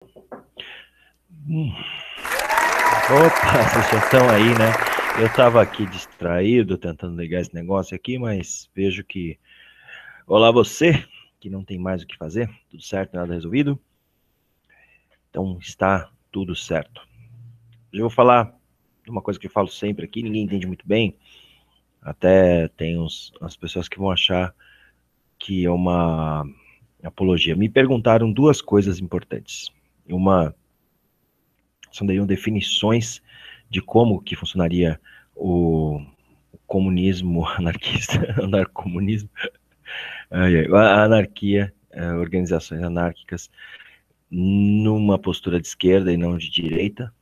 Opa, vocês já estão aí, né? Eu estava aqui distraído, tentando ligar esse negócio aqui, mas vejo que... Olá você, que não tem mais o que fazer, tudo certo, nada resolvido? Então está tudo certo. Hoje eu vou falar de uma coisa que eu falo sempre aqui, ninguém entende muito bem, até tem as pessoas que vão achar que é uma apologia. Me perguntaram duas coisas importantes. Uma são daí definições de como que funcionaria o comunismo anarquista, anarcomunismo, a anarquia, organizações anárquicas, numa postura de esquerda e não de direita,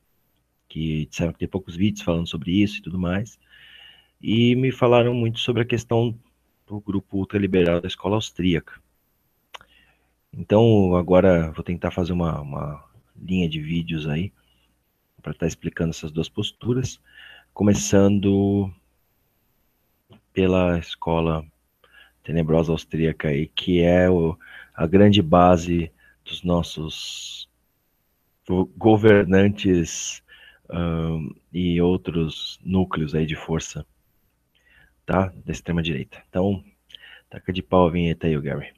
que disseram que tem poucos vídeos falando sobre isso e tudo mais, e me falaram muito sobre a questão do grupo ultraliberal da escola austríaca. Então, agora vou tentar fazer uma linha de vídeos aí, para estar explicando essas duas posturas, começando pela escola tenebrosa austríaca aí, que é a grande base dos nossos governantes e outros núcleos aí de força, tá? Da extrema direita. Então, taca de pau a vinheta aí, o Gary.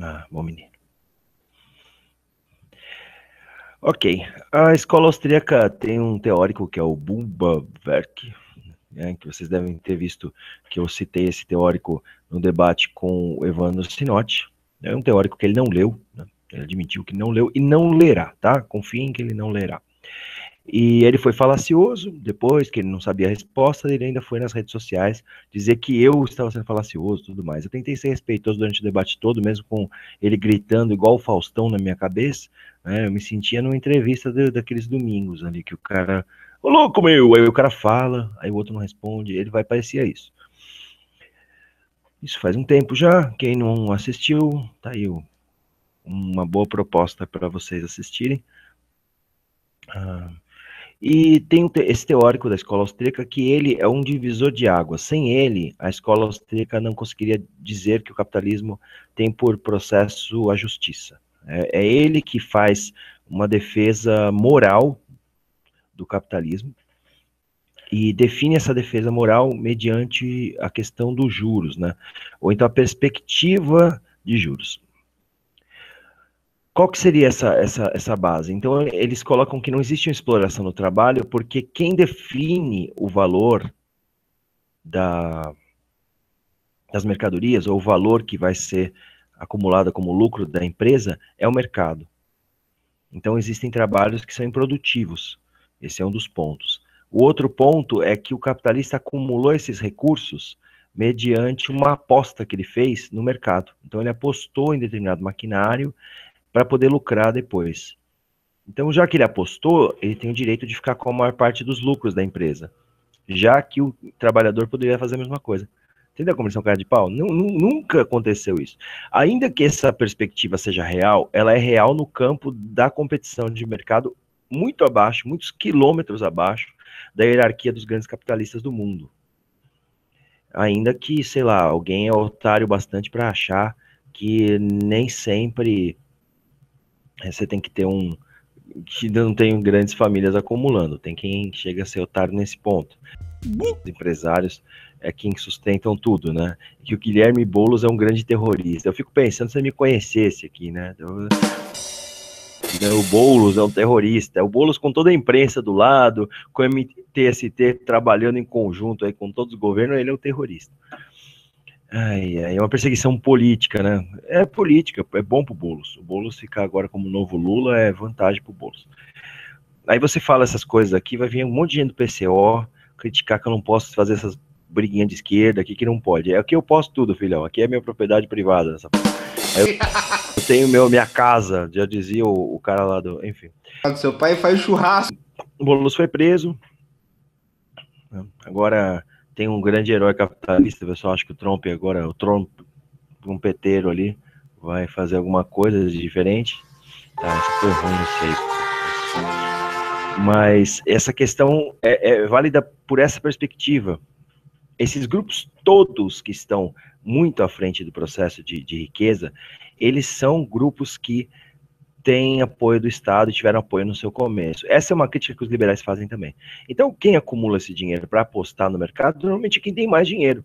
Ah, bom menino. Ok, a escola austríaca tem um teórico que é o Bubba Werk, né, que vocês devem ter visto que eu citei esse teórico no debate com o Evandro Sinotti. É um teórico que ele não leu, né? Ele admitiu que não leu e não lerá, tá? Confiem que ele não lerá. E ele foi falacioso, depois que ele não sabia a resposta, ele ainda foi nas redes sociais dizer que eu estava sendo falacioso e tudo mais. Eu tentei ser respeitoso durante o debate todo, mesmo com ele gritando igual o Faustão na minha cabeça, né? Eu me sentia numa entrevista daqueles domingos ali, que o cara, ô louco meu, aí o cara fala, aí o outro não responde, ele vai parecer isso. Isso faz um tempo já, quem não assistiu, tá aí uma boa proposta para vocês assistirem. E tem esse teórico da escola austríaca que ele é um divisor de águas. Sem ele, a escola austríaca não conseguiria dizer que o capitalismo tem por processo a justiça. É ele que faz uma defesa moral do capitalismo e define essa defesa moral mediante a questão dos juros, né? Ou então a perspectiva de juros. Qual que seria essa base? Então, eles colocam que não existe uma exploração no trabalho, porque quem define o valor das mercadorias, ou o valor que vai ser acumulado como lucro da empresa, é o mercado. Então, existem trabalhos que são improdutivos. Esse é um dos pontos. O outro ponto é que o capitalista acumulou esses recursos mediante uma aposta que ele fez no mercado. Então, ele apostou em determinado maquinário para poder lucrar depois. Então, já que ele apostou, ele tem o direito de ficar com a maior parte dos lucros da empresa, já que o trabalhador poderia fazer a mesma coisa. Entendeu como eles são cara de pau? Nunca aconteceu isso. Ainda que essa perspectiva seja real, ela é real no campo da competição de mercado muito abaixo, muitos quilômetros abaixo da hierarquia dos grandes capitalistas do mundo. Ainda que, sei lá, alguém é otário bastante para achar que nem sempre você tem que ter que não tem grandes famílias acumulando, tem quem chega a ser otário nesse ponto. Os empresários é quem sustentam tudo, né? Que o Guilherme Boulos é um grande terrorista. Eu fico pensando se você me conhecesse aqui, né? O Boulos é um terrorista. É o Boulos com toda a imprensa do lado, com o MTST trabalhando em conjunto aí com todos os governos, ele é um terrorista. É uma perseguição política, né? É política, é bom pro Boulos. O Boulos ficar agora como novo Lula é vantagem pro Boulos. Aí você fala essas coisas aqui, vai vir um monte de gente do PCO criticar que eu não posso fazer essas briguinhas de esquerda aqui, que não pode. Aqui eu posso tudo, filhão. Aqui é minha propriedade privada. Eu tenho minha casa, já dizia o cara lá do... Enfim. Seu pai faz churrasco. O Boulos foi preso. né? Agora tem um grande herói capitalista, o pessoal acha que o Trump agora, o Trump, um peteiro ali, vai fazer alguma coisa de diferente. Tá, isso foi ruim, não sei. Mas essa questão é válida por essa perspectiva. Esses grupos todos que estão muito à frente do processo de riqueza, eles são grupos que têm apoio do Estado e tiveram apoio no seu começo. Essa é uma crítica que os liberais fazem também. Então, quem acumula esse dinheiro para apostar no mercado, normalmente é quem tem mais dinheiro.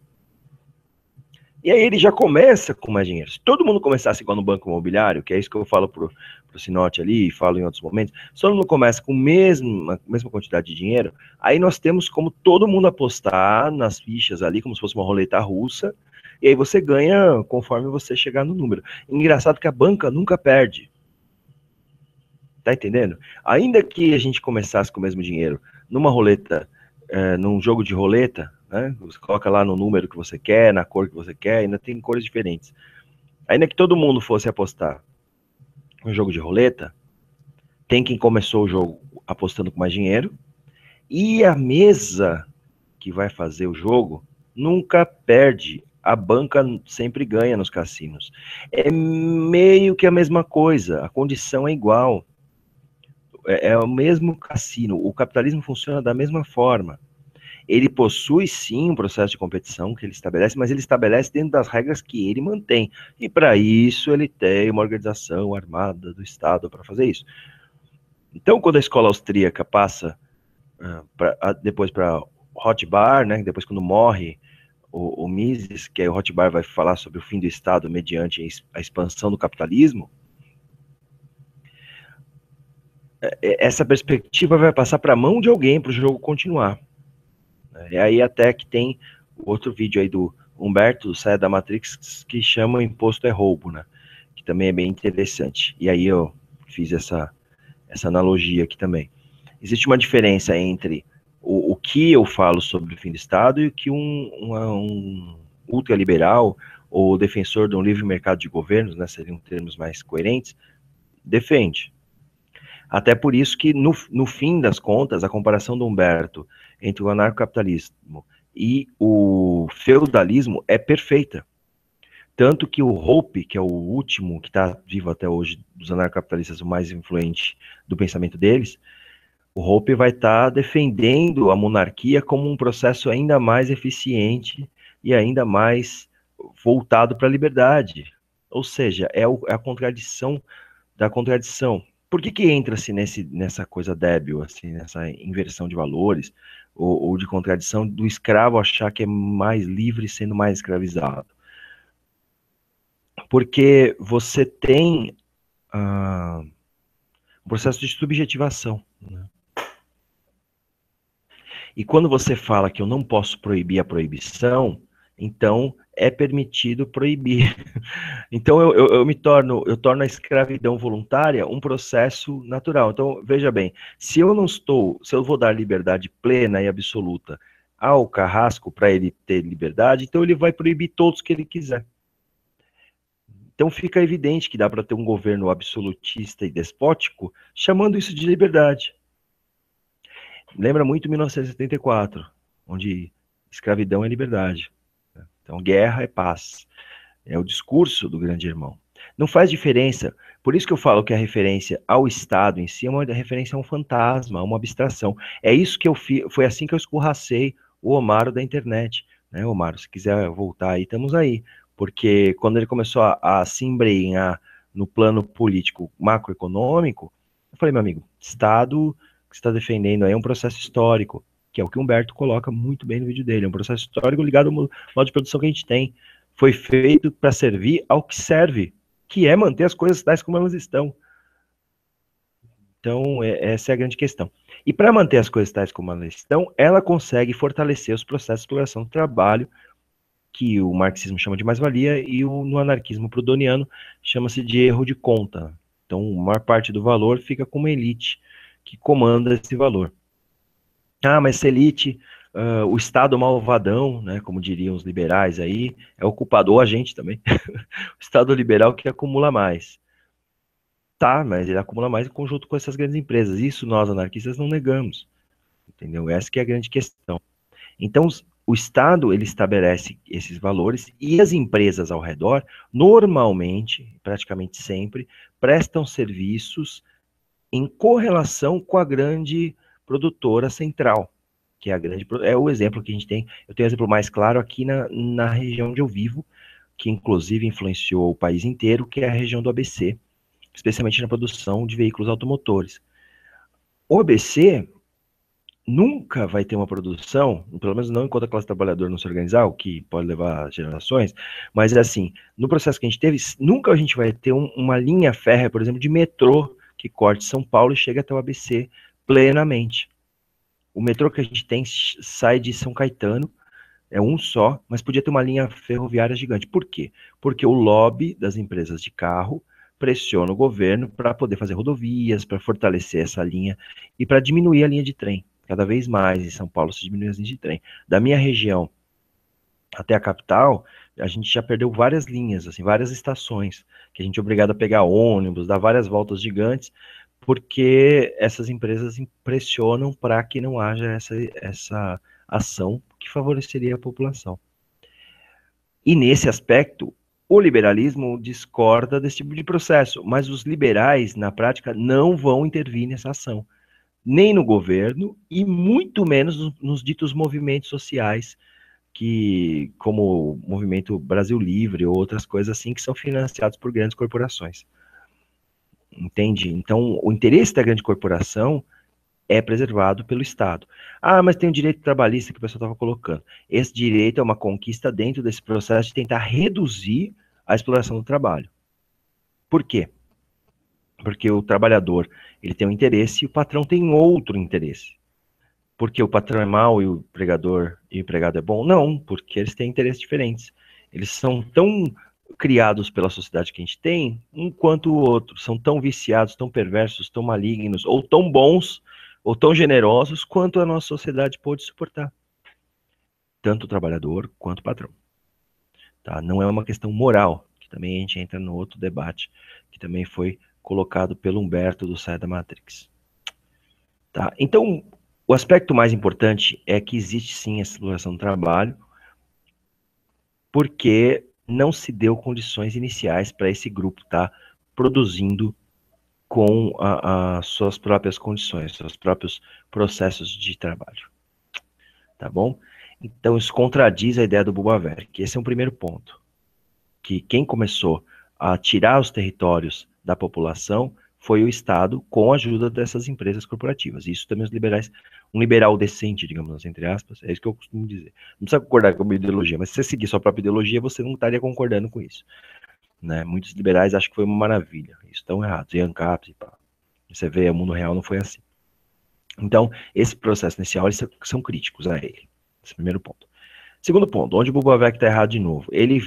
E aí ele já começa com mais dinheiro. Se todo mundo começasse igual no banco imobiliário, que é isso que eu falo pro Sinote ali, e falo em outros momentos, se todo mundo começa com a mesma quantidade de dinheiro, aí nós temos como todo mundo apostar nas fichas ali, como se fosse uma roleta russa, e aí você ganha conforme você chegar no número. Engraçado que a banca nunca perde. Tá entendendo? Ainda que a gente começasse com o mesmo dinheiro numa roleta, num jogo de roleta, né? Você coloca lá no número que você quer, na cor que você quer, ainda tem cores diferentes. Ainda que todo mundo fosse apostar no jogo de roleta, tem quem começou o jogo apostando com mais dinheiro, e a mesa que vai fazer o jogo nunca perde. A banca sempre ganha nos cassinos. É meio que a mesma coisa, a condição é igual. É o mesmo cassino. O capitalismo funciona da mesma forma. Ele possui sim um processo de competição que ele estabelece, mas ele estabelece dentro das regras que ele mantém. E para isso ele tem uma organização armada do Estado para fazer isso. Então, quando a escola austríaca passa depois para Rothbard, né, depois quando morre o Mises, que aí o Rothbard vai falar sobre o fim do Estado mediante a expansão do capitalismo, essa perspectiva vai passar para a mão de alguém para o jogo continuar. E aí até que tem outro vídeo aí do Humberto, Saia da Matrix, que chama Imposto é Roubo, né? Que também é bem interessante. E aí eu fiz essa analogia aqui também. Existe uma diferença entre o que eu falo sobre o fim do Estado e o que um ultraliberal ou defensor de um livre mercado de governos, né, seriam termos mais coerentes, defende. Até por isso que, no fim das contas, a comparação do Humberto entre o anarcocapitalismo e o feudalismo é perfeita. Tanto que o Hope, que é o último que está vivo até hoje dos anarcocapitalistas, o mais influente do pensamento deles, o Hope vai estar defendendo a monarquia como um processo ainda mais eficiente e ainda mais voltado para a liberdade. Ou seja, é a contradição da contradição. Por que entra-se nessa coisa débil, assim, nessa inversão de valores, ou de contradição do escravo achar que é mais livre sendo mais escravizado? Porque você tem um processo de subjetivação, né? E quando você fala que eu não posso proibir a proibição, então é permitido proibir. Então eu torno a escravidão voluntária um processo natural. Então, veja bem, se eu vou dar liberdade plena e absoluta ao carrasco para ele ter liberdade, então ele vai proibir todos que ele quiser. Então fica evidente que dá para ter um governo absolutista e despótico chamando isso de liberdade. Lembra muito 1974, onde escravidão é liberdade. Então guerra é paz. É o discurso do grande irmão. Não faz diferença. Por isso que eu falo que a referência ao Estado em si é uma referência a um fantasma, a uma abstração. É isso que eu fiz. Foi assim que eu escorracei o Omaro da internet. Né, Omaro, se quiser voltar aí, estamos aí. Porque quando ele começou a se embrenhar no plano político macroeconômico, eu falei, meu amigo, Estado que você está defendendo aí é um processo histórico, que é o que o Humberto coloca muito bem no vídeo dele. É um processo histórico ligado ao modo de produção que a gente tem. Foi feito para servir ao que serve, que é manter as coisas tais como elas estão. Então, essa é a grande questão. E para manter as coisas tais como elas estão, ela consegue fortalecer os processos de exploração do trabalho, que o marxismo chama de mais-valia, e no anarquismo prudoniano chama-se de erro de conta. Então, a maior parte do valor fica com uma elite que comanda esse valor. Ah, mas essa elite, o Estado malvadão, né, como diriam os liberais aí, é o culpado, ou a gente também, o Estado liberal que acumula mais. Tá, mas ele acumula mais em conjunto com essas grandes empresas. Isso nós, anarquistas, não negamos. Entendeu? Essa que é a grande questão. Então, o Estado, ele estabelece esses valores e as empresas ao redor, normalmente, praticamente sempre, prestam serviços em correlação com a grande produtora central, que é a grande, é o exemplo que a gente tem. Eu tenho um exemplo mais claro aqui na região onde eu vivo, que inclusive influenciou o país inteiro, que é a região do ABC, especialmente na produção de veículos automotores. O ABC nunca vai ter uma produção, pelo menos não enquanto a classe trabalhadora não se organizar, o que pode levar gerações, mas é assim, no processo que a gente teve, nunca a gente vai ter uma linha férrea, por exemplo, de metrô que corte São Paulo e chega até o ABC plenamente. O metrô que a gente tem sai de São Caetano, é um só, mas podia ter uma linha ferroviária gigante. Por quê? Porque o lobby das empresas de carro pressiona o governo para poder fazer rodovias, para fortalecer essa linha e para diminuir a linha de trem. Cada vez mais em São Paulo se diminui as linhas de trem. Da minha região até a capital, a gente já perdeu várias linhas, assim, várias estações, que a gente é obrigado a pegar ônibus, dar várias voltas gigantes, porque essas empresas pressionam para que não haja essa ação que favoreceria a população. E nesse aspecto, o liberalismo discorda desse tipo de processo, mas os liberais, na prática, não vão intervir nessa ação, nem no governo e muito menos nos ditos movimentos sociais, que, como o Movimento Brasil Livre ou outras coisas assim, que são financiados por grandes corporações. Entende? Então, o interesse da grande corporação é preservado pelo Estado. Ah, mas tem o direito trabalhista que o pessoal estava colocando. Esse direito é uma conquista dentro desse processo de tentar reduzir a exploração do trabalho. Por quê? Porque o trabalhador ele tem um interesse e o patrão tem outro interesse. Porque o patrão é mau e o empregador e o empregado é bom? Não, porque eles têm interesses diferentes. Eles são tão criados pela sociedade que a gente tem, um quanto o outro. São tão viciados, tão perversos, tão malignos, ou tão bons, ou tão generosos, quanto a nossa sociedade pode suportar. Tanto o trabalhador quanto o patrão. Tá? Não é uma questão moral, que também a gente entra no outro debate, que também foi colocado pelo Humberto do Sai da Matrix. Tá? Então, o aspecto mais importante é que existe sim essa exploração do trabalho, porque não se deu condições iniciais para esse grupo estar produzindo com as suas próprias condições, seus próprios processos de trabalho. Tá bom? Então, isso contradiz a ideia do Bubaver, que esse é um primeiro ponto. Que quem começou a tirar os territórios da população foi o Estado, com a ajuda dessas empresas corporativas. Isso também os liberais, um liberal decente, digamos assim, entre aspas, é isso que eu costumo dizer. Não precisa concordar com a minha ideologia, mas se você seguir sua própria ideologia, você não estaria concordando com isso. Né? Muitos liberais acham que foi uma maravilha. Isso estão errados. E ANCAP, pá. Você vê, o mundo real não foi assim. Então, esse processo inicial, eles são críticos a ele. Esse é o primeiro ponto. Segundo ponto, onde o Bubaver está errado de novo. Ele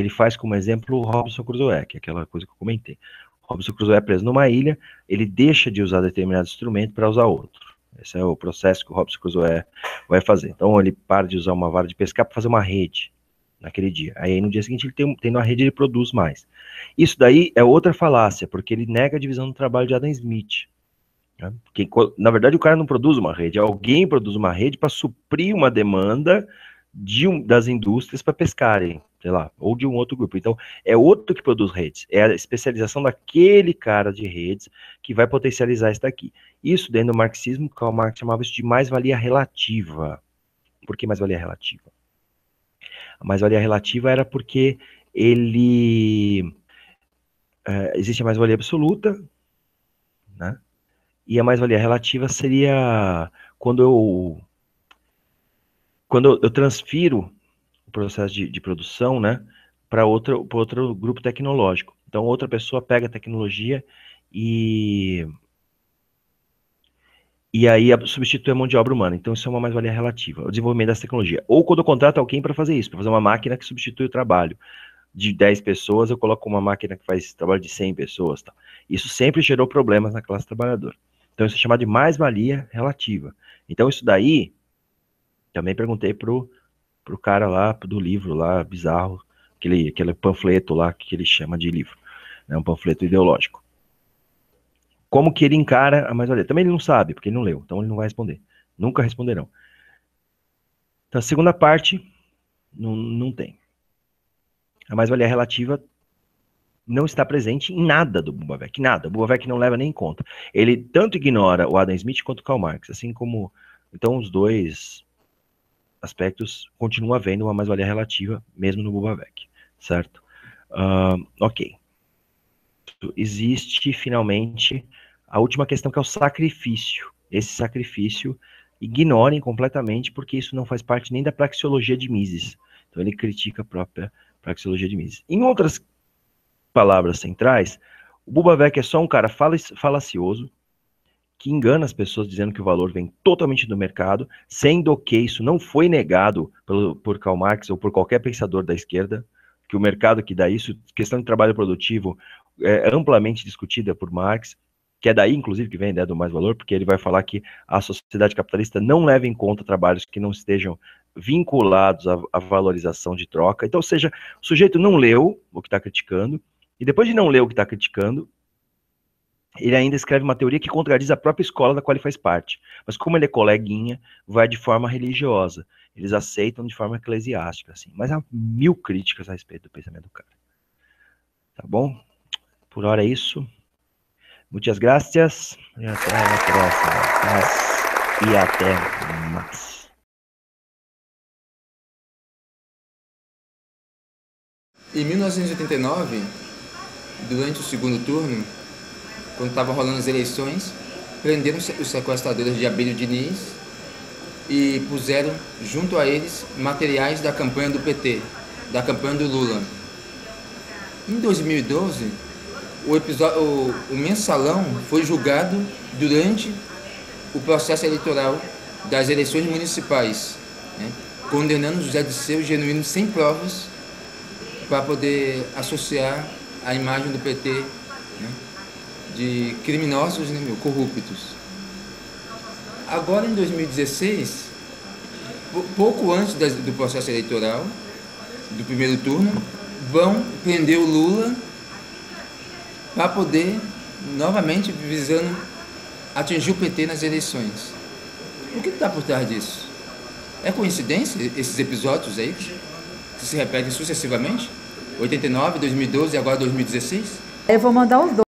faz como exemplo o Robinson Crusoe, que é aquela coisa que eu comentei. O Robinson Crusoe é preso numa ilha, ele deixa de usar determinado instrumento para usar outro. Esse é o processo que o Robinson Crusoe vai fazer. Então ele para de usar uma vara de pescar para fazer uma rede naquele dia. Aí no dia seguinte ele tem uma rede, ele produz mais. Isso daí é outra falácia, porque ele nega a divisão do trabalho de Adam Smith. Né? Porque, na verdade, o cara não produz uma rede, alguém produz uma rede para suprir uma demanda das indústrias para pescarem, sei lá, ou de um outro grupo. Então, é outro que produz redes, é a especialização daquele cara de redes que vai potencializar isso daqui. Isso dentro do marxismo, Karl Marx chamava isso de mais-valia relativa. Por que mais-valia relativa? A mais-valia relativa era porque existe a mais-valia absoluta, né? E a mais-valia relativa seria quando eu transfiro o processo de produção, né, para outro grupo tecnológico. Então, outra pessoa pega a tecnologia e aí substitui a mão de obra humana. Então, isso é uma mais-valia relativa, o desenvolvimento dessa tecnologia. Ou quando eu contrato alguém para fazer isso, para fazer uma máquina que substitui o trabalho de 10 pessoas, eu coloco uma máquina que faz trabalho de 100 pessoas. Tá? Isso sempre gerou problemas na classe trabalhadora. Então, isso é chamado de mais-valia relativa. Então, isso daí, também perguntei pro cara lá do livro lá, bizarro, aquele panfleto lá que ele chama de livro, né, um panfleto ideológico. Como que ele encara a mais-valia? Também ele não sabe, porque ele não leu, então ele não vai responder. Nunca responderão. Então, a segunda parte, não tem. A mais-valia relativa não está presente em nada do Bubavec, nada. O Bubavec não leva nem em conta. Ele tanto ignora o Adam Smith quanto o Karl Marx, assim como, então, os dois aspectos continuam havendo uma mais-valia relativa, mesmo no Bubavec, certo? Ok. Existe, finalmente, a última questão, que é o sacrifício. Esse sacrifício, ignorem completamente, porque isso não faz parte nem da praxeologia de Mises. Então, ele critica a própria praxeologia de Mises. Em outras palavras centrais, o Bubavec é só um cara falacioso, que engana as pessoas dizendo que o valor vem totalmente do mercado, sendo que isso não foi negado por Karl Marx ou por qualquer pensador da esquerda, que o mercado que dá isso, questão de trabalho produtivo é amplamente discutida por Marx, que é daí, inclusive, que vem a ideia do mais-valor, porque ele vai falar que a sociedade capitalista não leva em conta trabalhos que não estejam vinculados à valorização de troca. Então, ou seja, o sujeito não leu o que está criticando, e depois de não ler o que está criticando, ele ainda escreve uma teoria que contradiz a própria escola da qual ele faz parte. Mas como ele é coleguinha, vai de forma religiosa. Eles aceitam de forma eclesiástica, assim. Mas há 1000 críticas a respeito do pensamento do cara. Tá bom? Por hora é isso. Muitas gracias. E até a próxima. E até mais. Em 1989, durante o segundo turno, quando estavam rolando as eleições, prenderam os sequestradores de Abílio Diniz e puseram junto a eles materiais da campanha do PT, da campanha do Lula. Em 2012, o Mensalão foi julgado durante o processo eleitoral das eleições municipais, né, condenando José Dirceu Genuíno sem provas para poder associar a imagem do PT, né, de criminosos, né, corruptos. Agora, em 2016, pouco antes do processo eleitoral, do primeiro turno, vão prender o Lula para poder, novamente, visando atingir o PT nas eleições. O que está por trás disso? É coincidência esses episódios aí que se repetem sucessivamente? 89, 2012 e agora 2016? Eu vou mandar os dois.